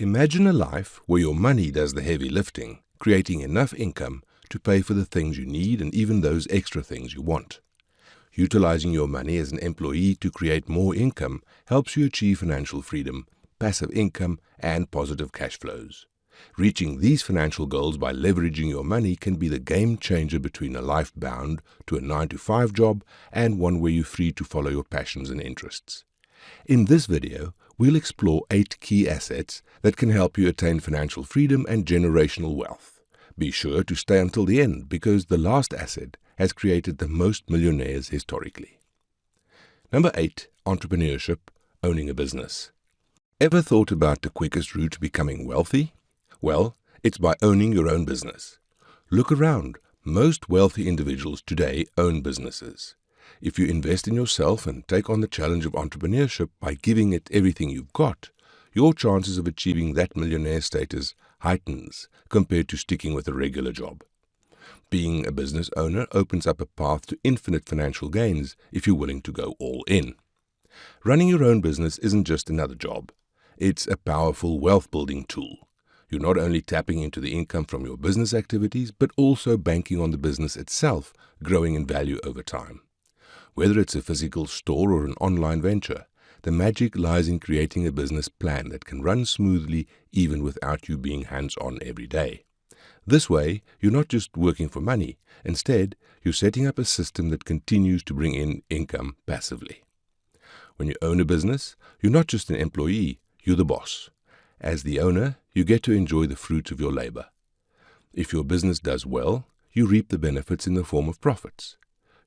Imagine a life where your money does the heavy lifting, creating enough income to pay for the things you need and even those extra things you want. Utilizing your money as an employee to create more income helps you achieve financial freedom, passive income, and positive cash flows. Reaching these financial goals by leveraging your money can be the game changer between a life bound to a 9-to-5 job and one where you're free to follow your passions and interests. In this video, we'll explore 8 key assets that can help you attain financial freedom and generational wealth. Be sure to stay until the end because the last asset has created the most millionaires historically. Number 8. Entrepreneurship, owning a business. Ever thought about the quickest route to becoming wealthy? Well, it's by owning your own business. Look around. Most wealthy individuals today own businesses. If you invest in yourself and take on the challenge of entrepreneurship by giving it everything you've got, your chances of achieving that millionaire status heightens compared to sticking with a regular job. Being a business owner opens up a path to infinite financial gains if you're willing to go all in. Running your own business isn't just another job. It's a powerful wealth-building tool. You're not only tapping into the income from your business activities, but also banking on the business itself growing in value over time. Whether it's a physical store or an online venture, the magic lies in creating a business plan that can run smoothly even without you being hands-on every day. This way, you're not just working for money. Instead, you're setting up a system that continues to bring in income passively. When you own a business, you're not just an employee, you're the boss. As the owner, you get to enjoy the fruits of your labor. If your business does well, you reap the benefits in the form of profits.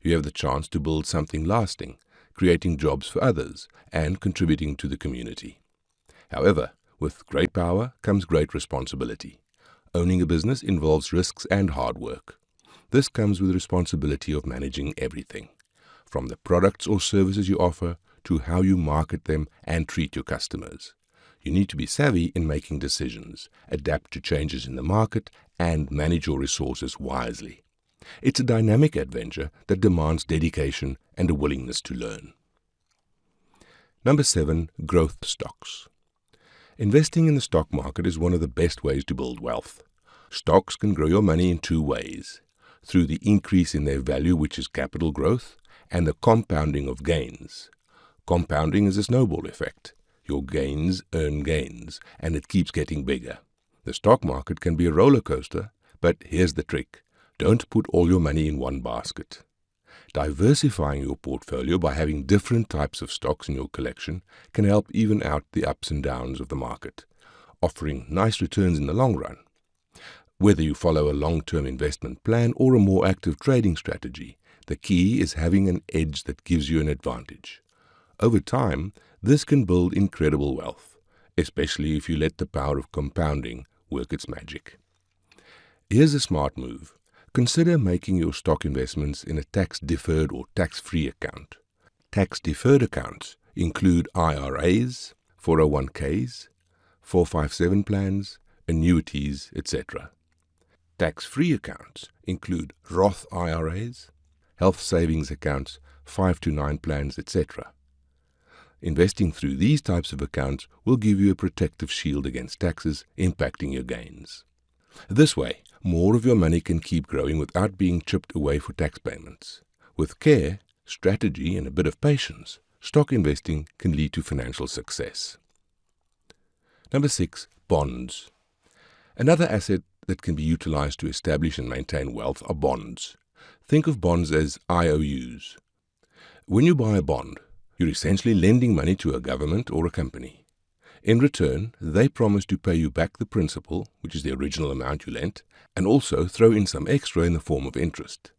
You have the chance to build something lasting, creating jobs for others, and contributing to the community. However, with great power comes great responsibility. Owning a business involves risks and hard work. This comes with the responsibility of managing everything, from the products or services you offer to how you market them and treat your customers. You need to be savvy in making decisions, adapt to changes in the market, and manage your resources wisely. It's a dynamic adventure that demands dedication and a willingness to learn. Number 7. Growth stocks. Investing in the stock market is one of the best ways to build wealth. Stocks can grow your money in 2 ways: through the increase in their value, which is capital growth, and the compounding of gains. Compounding is a snowball effect. Your gains earn gains, and it keeps getting bigger. The stock market can be a roller coaster, but here's the trick. Don't put all your money in one basket. Diversifying your portfolio by having different types of stocks in your collection can help even out the ups and downs of the market, offering nice returns in the long run. Whether you follow a long-term investment plan or a more active trading strategy, the key is having an edge that gives you an advantage. Over time, this can build incredible wealth, especially if you let the power of compounding work its magic. Here's a smart move. Consider making your stock investments in a tax-deferred or tax-free account. Tax-deferred accounts include IRAs, 401ks, 457 plans, annuities, etc. Tax-free accounts include Roth IRAs, health savings accounts, 529 plans, etc. Investing through these types of accounts will give you a protective shield against taxes impacting your gains. This way, more of your money can keep growing without being chipped away for tax payments. With care, strategy, and a bit of patience, stock investing can lead to financial success. Number 6. Bonds. Another asset that can be utilized to establish and maintain wealth are bonds. Think of bonds as IOUs. When you buy a bond, you're essentially lending money to a government or a company. In return, they promise to pay you back the principal, which is the original amount you lent, and also throw in some extra in the form of interest.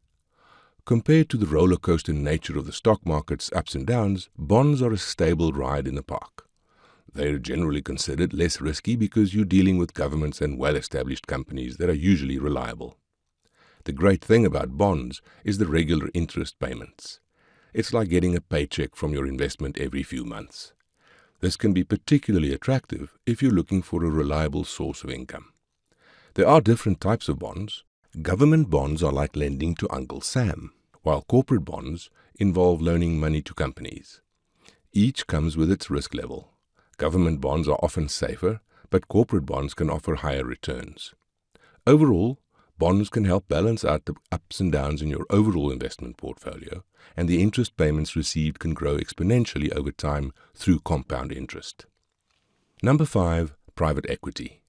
Compared to the roller coaster nature of the stock market's ups and downs, bonds are a stable ride in the park. They are generally considered less risky because you're dealing with governments and well-established companies that are usually reliable. The great thing about bonds is the regular interest payments. It's like getting a paycheck from your investment every few months. This can be particularly attractive if you're looking for a reliable source of income. There are different types of bonds. Government bonds are like lending to Uncle Sam, while corporate bonds involve loaning money to companies. Each comes with its risk level. Government bonds are often safer, but corporate bonds can offer higher returns. Overall, bonds can help balance out the ups and downs in your overall investment portfolio, and the interest payments received can grow exponentially over time through compound interest. Number 5, private equity.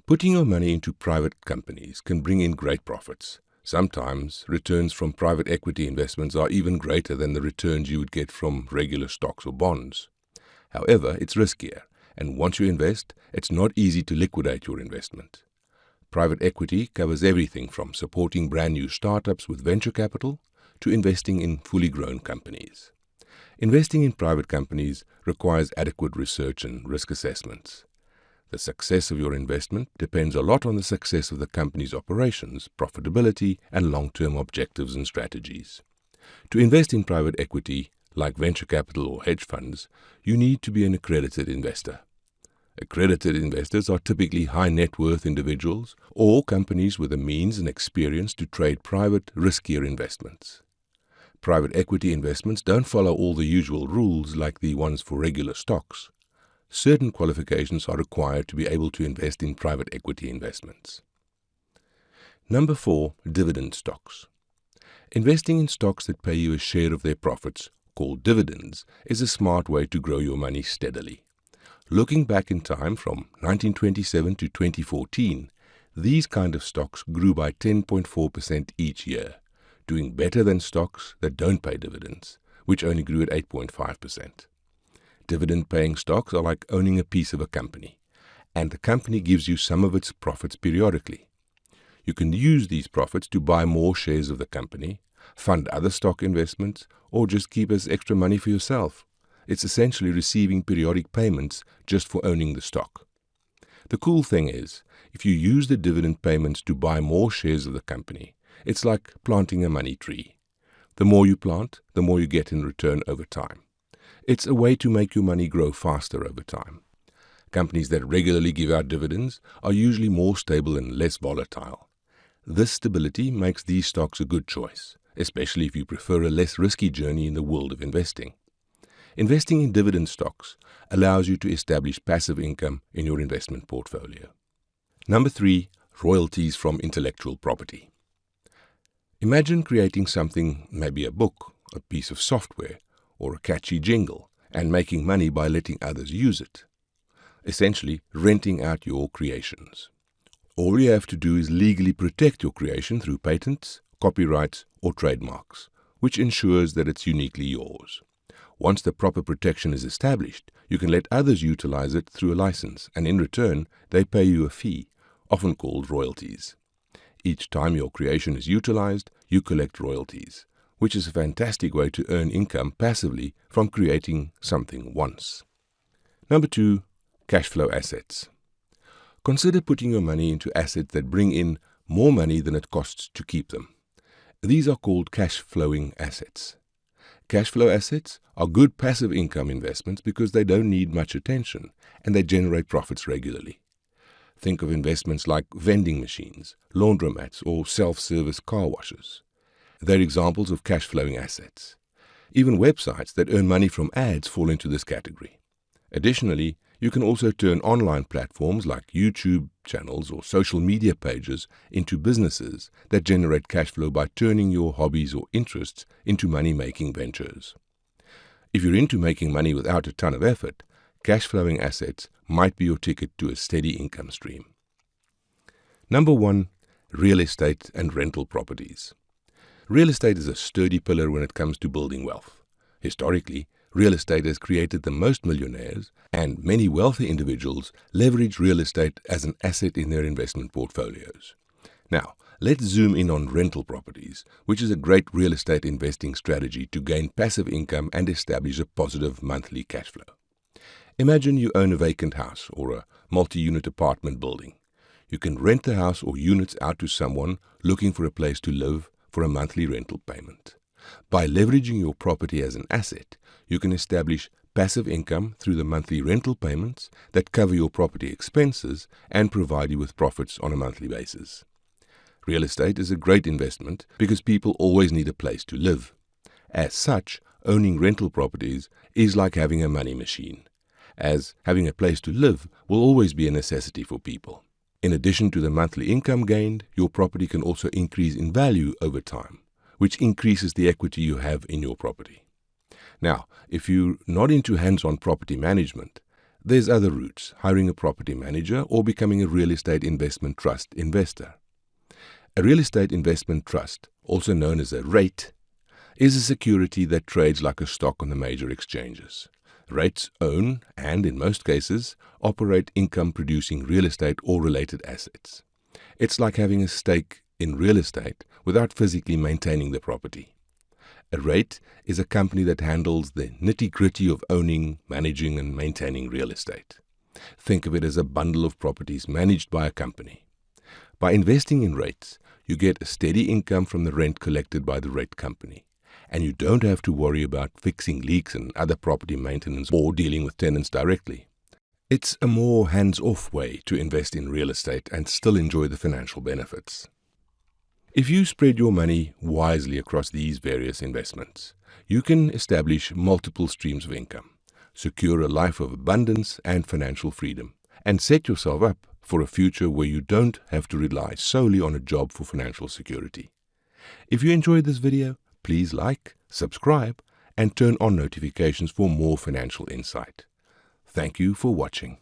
Putting your money into private companies can bring in great profits. Sometimes, returns from private equity investments are even greater than the returns you would get from regular stocks or bonds. However, it's riskier, and once you invest, it's not easy to liquidate your investment. Private equity covers everything from supporting brand new startups with venture capital to investing in fully grown companies. Investing in private companies requires adequate research and risk assessments. The success of your investment depends a lot on the success of the company's operations, profitability, and long-term objectives and strategies. To invest in private equity, like venture capital or hedge funds, you need to be an accredited investor. Accredited investors are typically high net worth individuals or companies with the means and experience to trade private, riskier investments. Private equity investments don't follow all the usual rules like the ones for regular stocks. Certain qualifications are required to be able to invest in private equity investments. Number 4, dividend stocks. Investing in stocks that pay you a share of their profits, called dividends, is a smart way to grow your money steadily. Looking back in time from 1927 to 2014, these kind of stocks grew by 10.4% each year, doing better than stocks that don't pay dividends, which only grew at 8.5%. Dividend-paying stocks are like owning a piece of a company, and the company gives you some of its profits periodically. You can use these profits to buy more shares of the company, fund other stock investments, or just keep as extra money for yourself. It's essentially receiving periodic payments just for owning the stock. The cool thing is, if you use the dividend payments to buy more shares of the company, it's like planting a money tree. The more you plant, the more you get in return over time. It's a way to make your money grow faster over time. Companies that regularly give out dividends are usually more stable and less volatile. This stability makes these stocks a good choice, especially if you prefer a less risky journey in the world of investing. Investing in dividend stocks allows you to establish passive income in your investment portfolio. Number 3, royalties from intellectual property. Imagine creating something, maybe a book, a piece of software, or a catchy jingle, and making money by letting others use it. Essentially, renting out your creations. All you have to do is legally protect your creation through patents, copyrights, or trademarks, which ensures that it's uniquely yours. Once the proper protection is established, you can let others utilize it through a license, and in return, they pay you a fee, often called royalties. Each time your creation is utilized, you collect royalties, which is a fantastic way to earn income passively from creating something once. Number 2, cash flow assets. Consider putting your money into assets that bring in more money than it costs to keep them. These are called cash flowing assets. Cash flow assets are good passive income investments because they don't need much attention and they generate profits regularly. Think of investments like vending machines, laundromats, or self-service car washes. They're examples of cash-flowing assets. Even websites that earn money from ads fall into this category. Additionally, you can also turn online platforms like YouTube channels or social media pages into businesses that generate cash flow by turning your hobbies or interests into money-making ventures. If you're into making money without a ton of effort, cash-flowing assets might be your ticket to a steady income stream. Number 1, real estate and rental properties. Real estate is a sturdy pillar when it comes to building wealth. Historically, real estate has created the most millionaires, and many wealthy individuals leverage real estate as an asset in their investment portfolios. Now, let's zoom in on rental properties, which is a great real estate investing strategy to gain passive income and establish a positive monthly cash flow. Imagine you own a vacant house or a multi-unit apartment building. You can rent the house or units out to someone looking for a place to live for a monthly rental payment. By leveraging your property as an asset, you can establish passive income through the monthly rental payments that cover your property expenses and provide you with profits on a monthly basis. Real estate is a great investment because people always need a place to live. As such, owning rental properties is like having a money machine. as having a place to live will always be a necessity for people. In addition to the monthly income gained, your property can also increase in value over time, which increases the equity you have in your property. Now, if you're not into hands-on property management, there's other routes: hiring a property manager or becoming a real estate investment trust investor. A real estate investment trust, also known as a REIT, is a security that trades like a stock on the major exchanges. REITs own and, in most cases, operate income-producing real estate or related assets. It's like having a stake in real estate without physically maintaining the property. A REIT is a company that handles the nitty-gritty of owning, managing, and maintaining real estate. Think of it as a bundle of properties managed by a company. By investing in REITs, you get a steady income from the rent collected by the REIT company, and you don't have to worry about fixing leaks and other property maintenance or dealing with tenants directly. It's a more hands-off way to invest in real estate and still enjoy the financial benefits. If you spread your money wisely across these various investments, you can establish multiple streams of income, secure a life of abundance and financial freedom, and set yourself up for a future where you don't have to rely solely on a job for financial security. If you enjoyed this video, please like, subscribe, and turn on notifications for more financial insight. Thank you for watching.